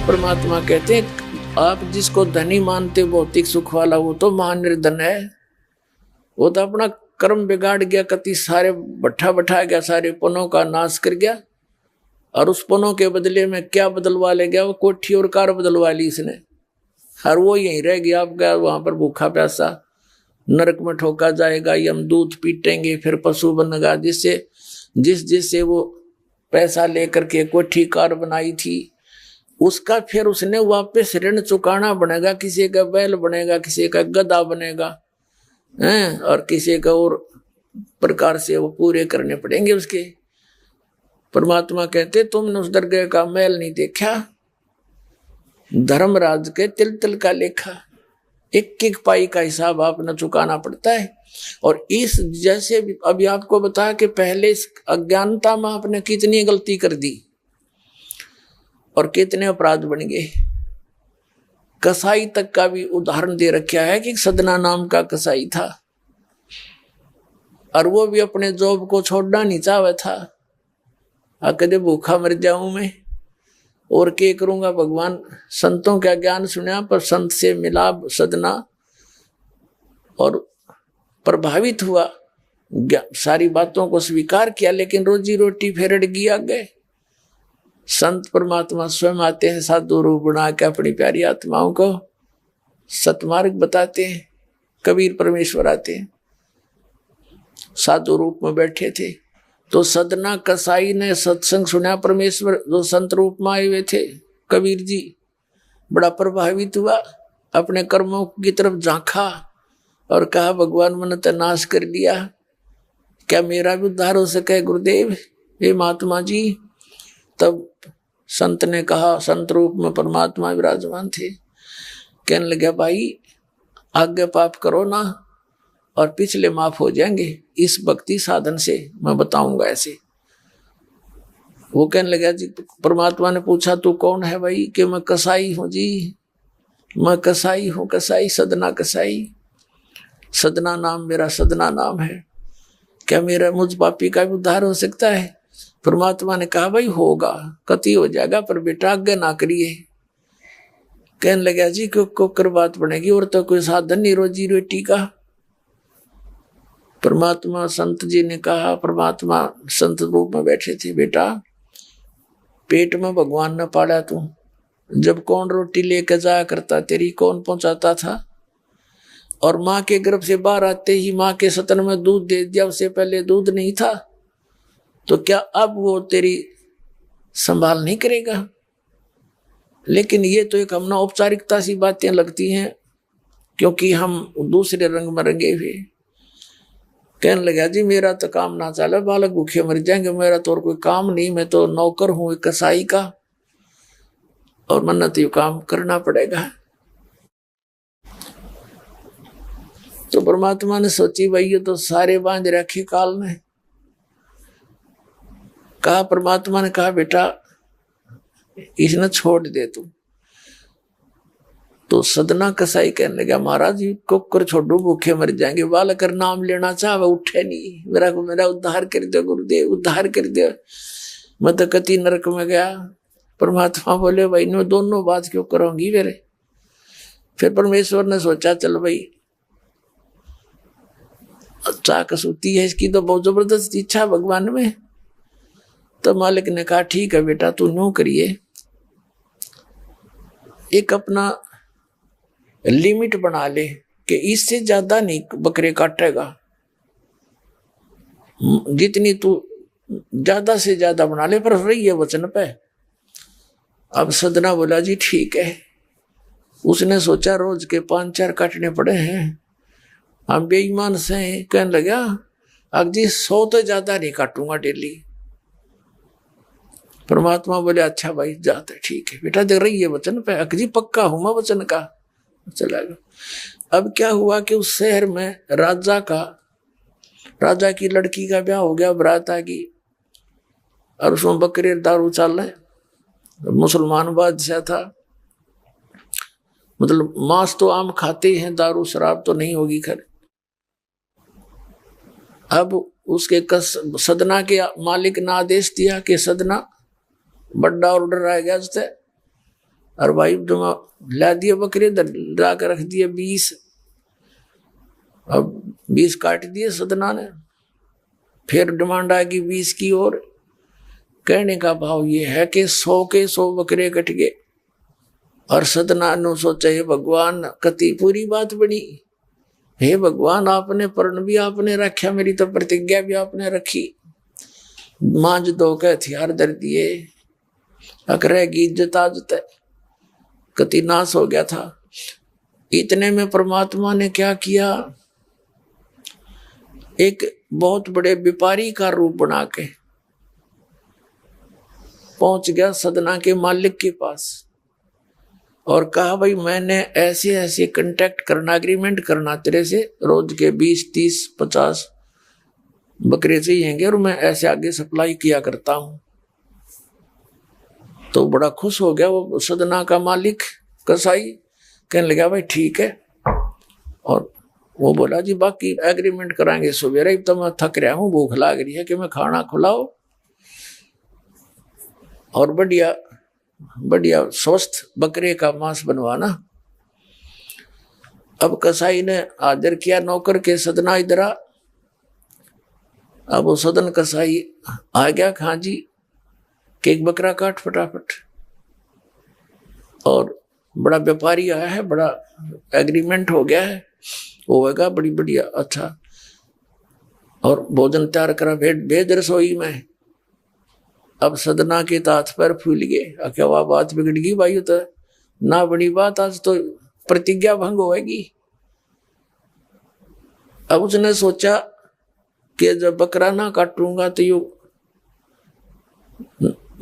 परमात्मा कहते हैं आप जिसको धनी मानते भौतिक सुख वाला वो तो महानिर्धन है। वो तो अपना कर्म बिगाड़ गया, कति सारे बैठा गया, सारे पुनों का नाश कर गया, और उस पुनों के बदले में क्या बदलवा ले गया? वो कोठी और कार बदलवा ली इसने, और वो यहीं रह गया। आप गया वहां पर भूखा प्यासा, नरक में ठोका जाएगा, यमदूत पीटेंगे, फिर पशु बनेगा। जिससे वो पैसा लेकर के कोठी कार बनाई थी उसका फिर उसने वापस ऋण चुकाना बनेगा। किसी का बैल बनेगा, किसी का गधा बनेगा, हैं, और किसी का और प्रकार से वो पूरे करने पड़ेंगे उसके। परमात्मा कहते तुमने उस दरगाह का मैल नहीं देखा, धर्मराज के तिल तिल का लेखा, एक एक पाई का हिसाब आपने चुकाना पड़ता है। और इस जैसे अभी आपको बताया कि पहले इस अज्ञानता में आपने कितनी गलती कर दी और कितने अपराध बन गए। कसाई तक का भी उदाहरण दे रखा है कि सदना नाम का कसाई था, और वो भी अपने जॉब को छोड़ना नहीं चाहता था। कदे भूखा मर जाऊं मैं और क्या करूंगा? भगवान संतों का ज्ञान सुना, पर संत से मिला सदना और प्रभावित हुआ, सारी बातों को स्वीकार किया, लेकिन रोजी रोटी फिर अड़ गई आगे। संत परमात्मा स्वयं आते हैं साधु रूप बना के, अपनी प्यारी आत्माओं को सतमार्ग बताते हैं। कबीर परमेश्वर आते हैं, साधु रूप में बैठे थे, तो सदना कसाई ने सत्संग सुना। परमेश्वर जो संत रूप में आए हुए थे, कबीर जी, बड़ा प्रभावित हुआ, अपने कर्मों की तरफ झांका और कहा भगवान मैंने तो नाश कर दिया, क्या मेरा भी उद्धार हो सके गुरुदेव, हे महात्मा जी। तब संत ने कहा, संत रूप में परमात्मा विराजमान थे, कहने लगे भाई आगे पाप करो ना और पिछले माफ हो जाएंगे इस भक्ति साधन से, मैं बताऊंगा ऐसे। वो कहने लगा जी, परमात्मा ने पूछा तू कौन है भाई? कि मैं कसाई हूं जी, मैं कसाई हूं, कसाई सदना कसाई, सदना नाम मेरा सदना नाम है, क्या मेरा मुझ पापी का भी उद्धार हो सकता है? परमात्मा ने कहा भाई होगा, कति हो जाएगा, पर बेटा आगे ना करिए। कहने लगा जी क्यों कर बात बनेगी, और तो कोई साधन नहीं रोजी रोटी का। परमात्मा संत जी ने कहा, परमात्मा संत रूप में बैठे थे, बेटा पेट में भगवान ने पाला तू, जब कौन रोटी लेकर जाया करता तेरी, कौन पहुंचाता था? और माँ के गर्भ से बाहर आते ही माँ के सतन में दूध दे दिया, उससे पहले दूध नहीं था, तो क्या अब वो तेरी संभाल नहीं करेगा? लेकिन ये तो एक हमने औपचारिकता सी बातें लगती हैं, क्योंकि हम दूसरे रंग में रंगे हुए। कहने लगा जी मेरा तो काम ना चला, बालक भूखे मर जाएंगे, मेरा तो और कोई काम नहीं, मैं तो नौकर हूं एक कसाई का, और मन्नत तो ये काम करना पड़ेगा। तो परमात्मा ने सोची भाई ये तो सारे बांध रखे काल ने। कहा, परमात्मा ने कहा बेटा इसने छोड़ दे तू। तो सदना कसाई कहने लगा महाराज जी कुकर छोड़ो, भूखे मर जाएंगे, बालक कर नाम लेना चाहे उठे नहीं, मेरा उद्धार कर दो गुरुदेव, उद्धार कर दो, मैं तो कति नरक में गया। परमात्मा बोले भाई नो दोनों बात क्यों करोगी मेरे? फिर परमेश्वर ने सोचा चल भाई अच्छा कसूती है इसकी, तो बहुत जबरदस्त इच्छा भगवान में। तो मालिक ने कहा ठीक है बेटा तू नो करिए, एक अपना लिमिट बना ले कि इससे ज्यादा नहीं बकरे काटेगा, जितनी तू ज्यादा से ज्यादा बना ले, पर रही है वचन पे। अब सदना बोला जी ठीक है। उसने सोचा रोज के 5-4 काटने पड़े हैं, हम बेईमान से। कहने लगा अब जी 100 तो ज्यादा नहीं काटूंगा डेली। परमात्मा बोले अच्छा भाई जाते, ठीक है बेटा देख रही है वचन पे, अकजी पक्का हूं मैं वचन का। चला गया। अब क्या हुआ कि उस शहर में राजा की लड़की का ब्याह हो गया, बारात आ गई, और उसमें बकरे दारू चल रहे। मुसलमान बादशाह था, मतलब मांस तो आम खाते हैं, दारू शराब तो नहीं होगी खैर। अब उसके सदना के मालिक ने आदेश दिया कि सदना बड़ा ऑर्डर आ गया उससे, और भाई तुम ला दिए बकरे, ला कर रख दिए 20। अब 20 काट दिए सदना ने, फिर डिमांड आ गई 20 की। और कहने का भाव ये है कि 100 के 100 बकरे कट गए। और सदना ने सोचा हे भगवान, कति पूरी बात बनी। हे भगवान, आपने प्रण भी आपने रखा, मेरी तो प्रतिज्ञा भी आपने रखी। मांझ दो के हथियार धर दिए, अकरेगी इज्जत आजत है, कति नाश हो गया था। इतने में परमात्मा ने क्या किया, एक बहुत बड़े व्यापारी का रूप बना के पहुंच गया सदना के मालिक के पास और कहा भाई मैंने ऐसे ऐसे कांटेक्ट करना, एग्रीमेंट करना तेरे से, रोज के 20, 30, 50 बकरे चाहिएंगे और मैं ऐसे आगे सप्लाई किया करता हूं। तो बड़ा खुश हो गया वो सदना का मालिक कसाई, कहने लगा भाई ठीक है। और वो बोला जी बाकी एग्रीमेंट कराएंगे, सवेरे ही तो मैं थक रहा हूँ, भूख लाग रही है कि मैं खाना खिलाओ और बढ़िया बढ़िया स्वस्थ बकरे का मांस बनवाना। अब कसाई ने आदर किया नौकर के, सदना इधर आ। अब वो सदन कसाई आ गया, खां जी कि एक बकरा काट फटाफट। और बड़ा व्यापारी आया है, बड़ा एग्रीमेंट हो गया है, होगा बड़ी बढ़िया अच्छा। और भोजन तैयार करा, भेज रसोई में। अब सदना के तात पर फूल गए, क्या वह बात बिगड़ गई भाई, तो ना बड़ी बात, आज तो प्रतिज्ञा भंग होगी। अब उसने सोचा कि जब बकरा ना काटूंगा तो यू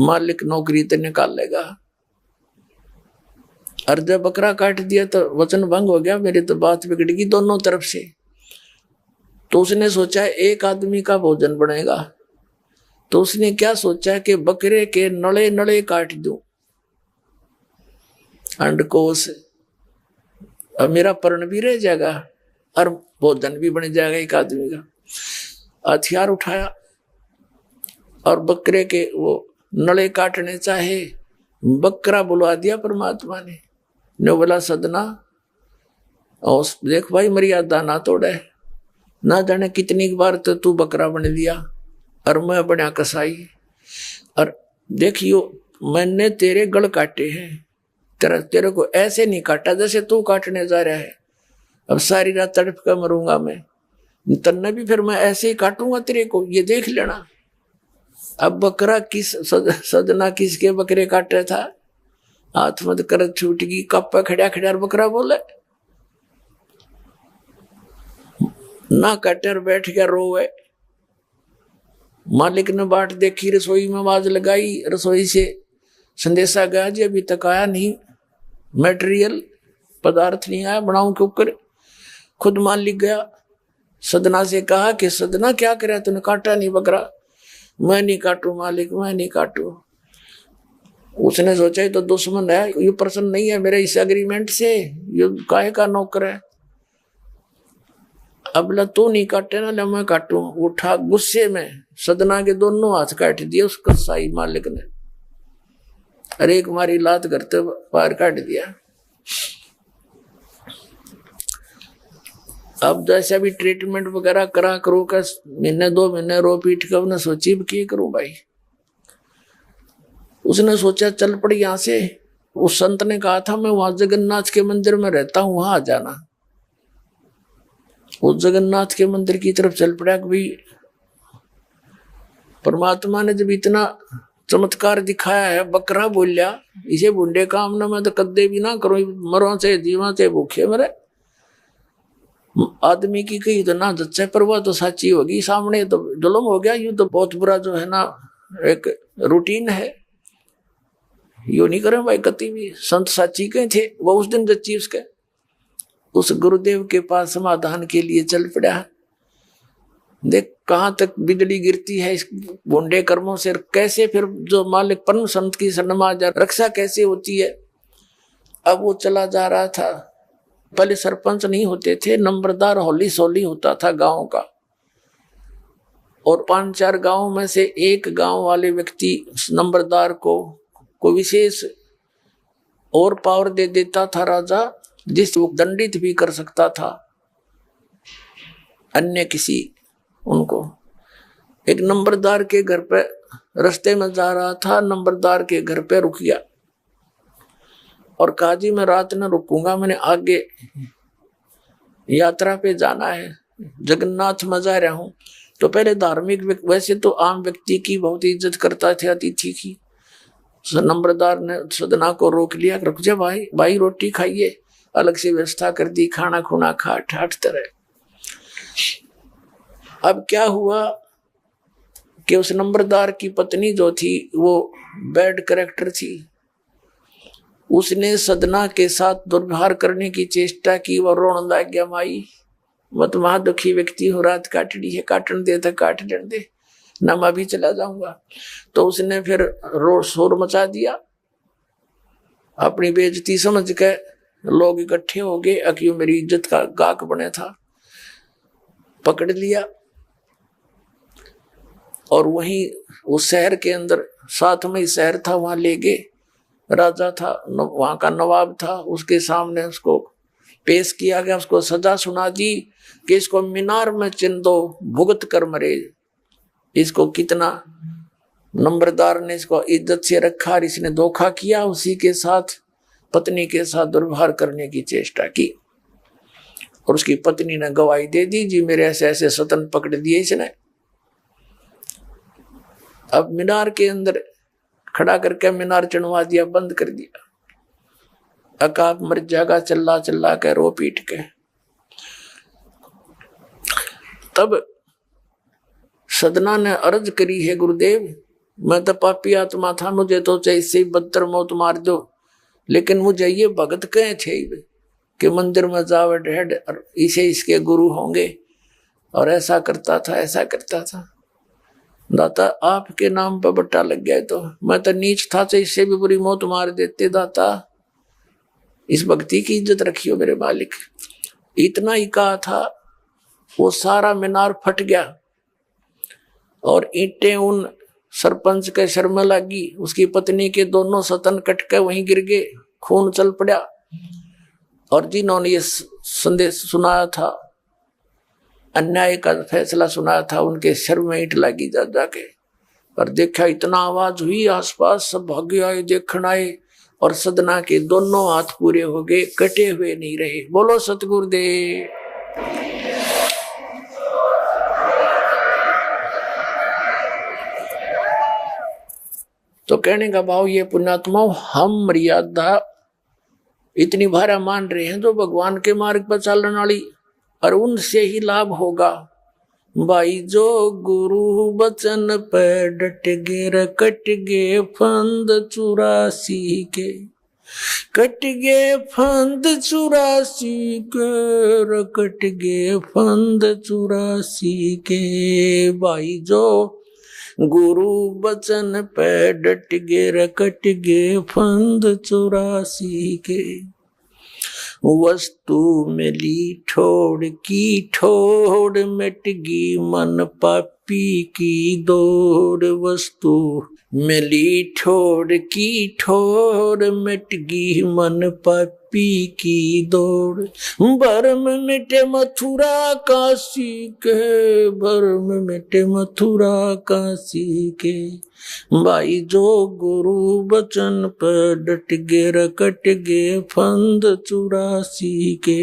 मालिक नौकरी तो निकाल लेगा, और जब बकरा काट दिया तो वचन भंग हो गया, मेरी तो बात बिगड़ गई दोनों तरफ से। तो उसने सोचा एक आदमी का भोजन बनेगा, तो उसने क्या सोचा कि बकरे के नड़े नड़े काट दूं, अंडकोश, अब मेरा पर्ण भी रह जाएगा और भोजन भी बन जाएगा एक आदमी का। हथियार उठाया और बकरे के वो नड़े काटने चाहे, बकरा बुलवा दिया परमात्मा ने बोला सदना और देख भाई मर्यादा ना तोड़े, ना जाने कितनी बार तो तू बकरा बन दिया और मैं बना कसाई। और देखियो मैंने तेरे गल काटे हैं, तेरे को ऐसे नहीं काटा जैसे तू काटने जा रहा है। अब सारी रात तड़प कर मरूंगा मैं, तन्ने भी फिर मैं ऐसे ही काटूंगा तेरे को, ये देख लेना। अब बकरा किस सदना किसके बकरे काट रहा था, हाथ मत कर छूट गई, कप पे खड़ा खड़ा बकरा बोले ना कटर बैठ गया रोवे। मालिक ने बाट देखी, रसोई में आवाज लगाई, रसोई से संदेशा गया जी अभी तक आया नहीं, मटेरियल पदार्थ नहीं आया, बनाऊं के ऊपर। खुद मालिक गया, सदना से कहा कि सदना क्या करे, तूने काटा नहीं बकरा। मैं नहीं काटू मालिक, मैं नहीं काटू। उसने सोचा ये तो दुश्मन है, ये प्रसन्न नहीं है मेरे इस एग्रीमेंट से, ये काहे का नौकर है। अब ला तू नहीं काटे ना, मैं काटू। उठा गुस्से में सदना के दोनों हाथ काट दिए उस कसाई मालिक ने, अरे एक मारी लात करते पार काट दिया। अब जैसे भी ट्रीटमेंट वगैरह करा करो का, महीने 2 महीने रो पीट कर उन्हें सोची क्या करूं भाई। उसने सोचा चल पड़ी यहां से। उस संत ने कहा था मैं वहां जगन्नाथ के मंदिर में रहता हूं, वहां आ जाना। उस जगन्नाथ के मंदिर की तरफ चल पड़ा। कि भाई परमात्मा ने जब इतना चमत्कार दिखाया है, बकरा बोलिया, इसे बुंडे काम ना मैं तो कदे भी ना करूं, मरो से जीवा से भूखे मरे। आदमी की कही तो ना जच्चे, पर वह तो सच्ची होगी, सामने तो जुल्म हो गया। यूं तो बहुत बुरा जो है ना एक रूटीन है, यू नहीं करें भाई कति भी। संत साची के थे वो उस दिन जच्ची उसके, उस गुरुदेव के पास समाधान के लिए चल पड़ा। देख कहां तक बिजली गिरती है इस बुंडे कर्मों से, कैसे फिर जो मालिक परम संत की शरण रक्षा कैसे होती है। अब वो चला जा रहा था, पहले सरपंच नहीं होते थे, नंबरदार होली सोली होता था गांव का, और 5-4 गांव में से एक गांव वाले व्यक्ति नंबरदार को विशेष और पावर दे देता था राजा, जिस वो दंडित भी कर सकता था अन्य किसी उनको। एक नंबरदार के घर पे रास्ते में जा रहा था, नंबरदार के घर पे रुक गया और कहा जी मैं रात न रुकूंगा, मैंने आगे यात्रा पे जाना है, जगन्नाथ में जा रहा हूं। तो पहले धार्मिक, वैसे तो आम व्यक्ति की बहुत इज्जत करता थे, अतिथि की। नंबरदार ने सदना को रोक लिया, रुक जा भाई, भाई रोटी खाइए, अलग से व्यवस्था कर दी, खाना खुना खा ठाठ तरह। अब क्या हुआ कि उस नंबरदार की पत्नी जो थी वो बैड कैरेक्टर थी, उसने सदना के साथ दुर्व्यवहार करने की चेष्टा की। वो रोने लग गया, माई मत महा दुखी व्यक्ति हो, रात काटनी है, काटन दे तो काट दे ना, मैं भी चला जाऊंगा। तो उसने फिर शोर मचा दिया, अपनी बेइज्जती समझ के लोग इकट्ठे हो गए, अक्यों मेरी इज्जत का गाक बने था, पकड़ लिया और वहीं उस शहर के अंदर, साथ में ही शहर था, वहां ले गए। राजा था, वहां का नवाब था, उसके सामने उसको पेश किया गया, उसको सजा सुना दी कि इसको मीनार में चिन दो, भुगत कर मरे। इसको कितना नंबरदार ने इसको इज्जत से रखा और इसने धोखा किया, उसी के साथ पत्नी के साथ दुर्व्यवहार करने की चेष्टा की। और उसकी पत्नी ने गवाही दे दी, जी मेरे ऐसे ऐसे सतन पकड़ दिए इसने। अब मीनार के अंदर खड़ा करके मीनार चढ़वा दिया, बंद कर दिया। अकाक मर जाएगा, चिल्ला चिल्ला के रो पीट के। तब सदना ने अर्ज करी है, गुरुदेव मैं तो पापी आत्मा था, मुझे तो चाहे इससे बदतर मौत मार दो, लेकिन मुझे ये भगत कहे थे कि मंदिर में जावे ढेड और इसे इसके गुरु होंगे, और ऐसा करता था ऐसा करता था। दाता आपके नाम पर बट्टा लग गया, तो मैं तो नीच था, तो इससे भी बुरी मौत मार देते। दाता इस भक्ति की इज्जत रखियो मेरे मालिक। इतना ही कहा था, वो सारा मीनार फट गया और ईंटें उन सरपंच के सर में लगी, उसकी पत्नी के दोनों सतन कट के वहीं गिर गए, खून चल पड़ा। और जिन्होंने ये संदेश सुनाया था, अन्याय का फैसला सुनाया था, उनके सर में ईंट लगी जा जाके। और देखा इतना आवाज हुई, आसपास सब भागे आए, देखने आए, और सदना के दोनों हाथ पूरे हो गए, कटे हुए नहीं रहे। बोलो सतगुरुदेव। तो कहने का भाव ये पुण्यात्माओं, हम मर्यादा इतनी भारा मान रहे हैं जो भगवान के मार्ग पर चलने वाली, और उनसे ही लाभ होगा। भाई जो गुरु बचन पे डट गे, कट गे फंद 84 के, कट गे फंद 84 के, कट गे फंद 84 के। भाई जो गुरु बचन पे डट गे, कट गे फंद 84 के। वस्तु मिली ठोड़ की ठोड़, मिट गी मन पापी की दौड़। वस्तु मिली ठोड़ की ठोड़, मिट गी मन पापी की दौड़। भरम मिटे मथुरा काशी के, भरम मिटे मथुरा काशी के। भाई जो गुरु बचन पर डट गे, कट गे फंद 84 के।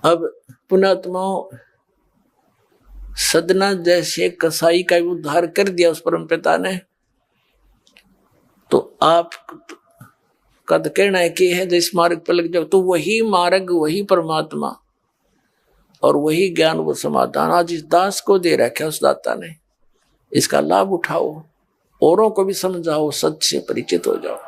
अब पुणात्माओं, सदना जैसे कसाई का उद्धार कर दिया उस परम पिता ने, तो आप का तो कहना है कि है जिस मार्ग पर लग जाओ, तो वही मार्ग, वही परमात्मा और वही ज्ञान, वो समाधान आज इस दास को दे रखा है उस दाता ने। इसका लाभ उठाओ, औरों को भी समझाओ, सच से परिचित हो जाओ।